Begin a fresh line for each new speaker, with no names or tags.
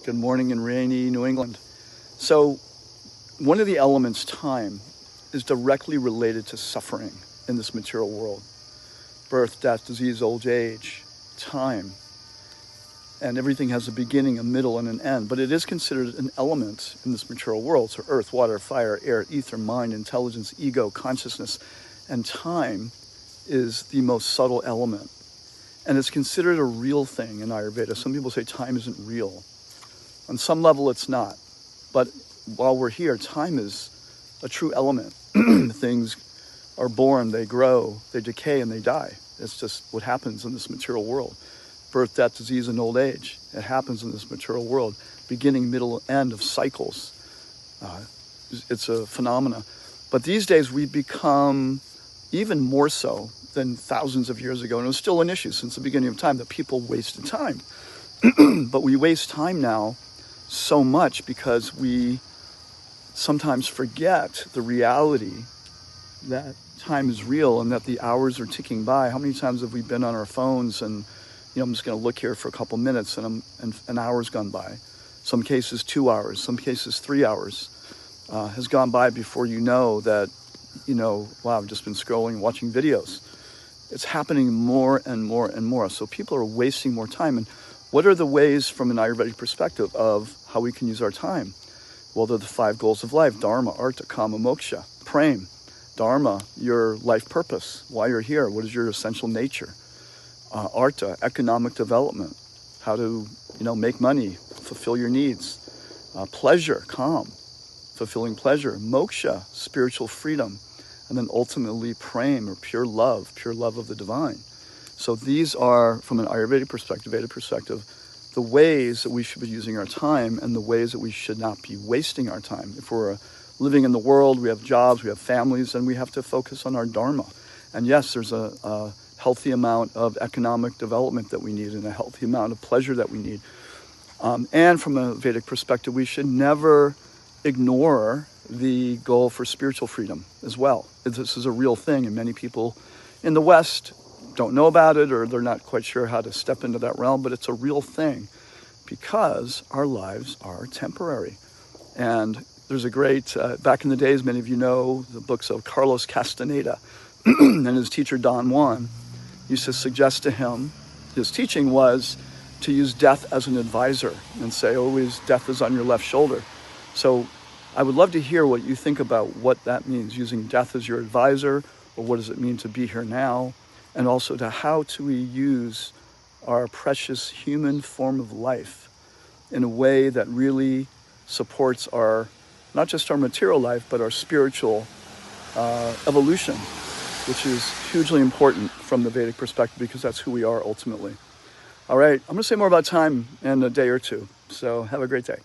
Good morning in rainy New England. So one of the elements, time, is directly related to suffering in this material world. Birth, death, disease, old age, time. And everything has a beginning, a middle, and an end. But it is considered an element in this material world. So earth, water, fire, air, ether, mind, intelligence, ego, consciousness. And time is the most subtle element. And it's considered a real thing in Ayurveda. Some people say time isn't real. On some level, it's not. But while we're here, time is a true element. Things are born, they grow, they decay, and they die. It's just what happens in this material world. Birth, death, disease, and old age. It happens in this material world. Beginning, middle, end of cycles. It's a phenomena. But these days, we've become even more so than thousands of years ago. And it was still an issue since the beginning of time that people wasted time. But we waste time now so much because we sometimes forget the reality that time is real and that the hours are ticking by. How many times have we been on our phones and, I'm just going to look here for a couple minutes and an hour's gone by. Some cases 2 hours, some cases 3 hours has gone by before you know that, wow, I've just been scrolling, watching videos. It's happening more and more and more. So people are wasting more time. And what are the ways from an Ayurvedic perspective of how we can use our time? Well, they're the 5 goals of life: Dharma, Artha, Kama, Moksha. Prem. Dharma, your life purpose, why you're here, what is your essential nature. Artha, economic development, how to, make money, fulfill your needs. Pleasure, calm, fulfilling pleasure. Moksha, spiritual freedom. And then ultimately prem, or pure love of the divine. So these are, from an Ayurvedic perspective, Vedic perspective, the ways that we should be using our time and the ways that we should not be wasting our time. If we're living in the world, we have jobs, we have families, and we have to focus on our dharma. And yes, there's a healthy amount of economic development that we need and a healthy amount of pleasure that we need. And from a Vedic perspective, we should never ignore the goal for spiritual freedom as well. This is a real thing, and many people in the West don't know about it, or they're not quite sure how to step into that realm, but it's a real thing because our lives are temporary. And there's a great, back in the days, many of you know the books of Carlos Castaneda and his teacher Don Juan used to suggest to him, his teaching was to use death as an advisor and say, always death is on your left shoulder. So I would love to hear what you think about what that means, using death as your advisor, or what does it mean to be here now? And also to how do we use our precious human form of life in a way that really supports our, not just our material life, but our spiritual evolution, which is hugely important from the Vedic perspective because that's who we are ultimately. All right, I'm going to say more about time in a day or two. So have a great day.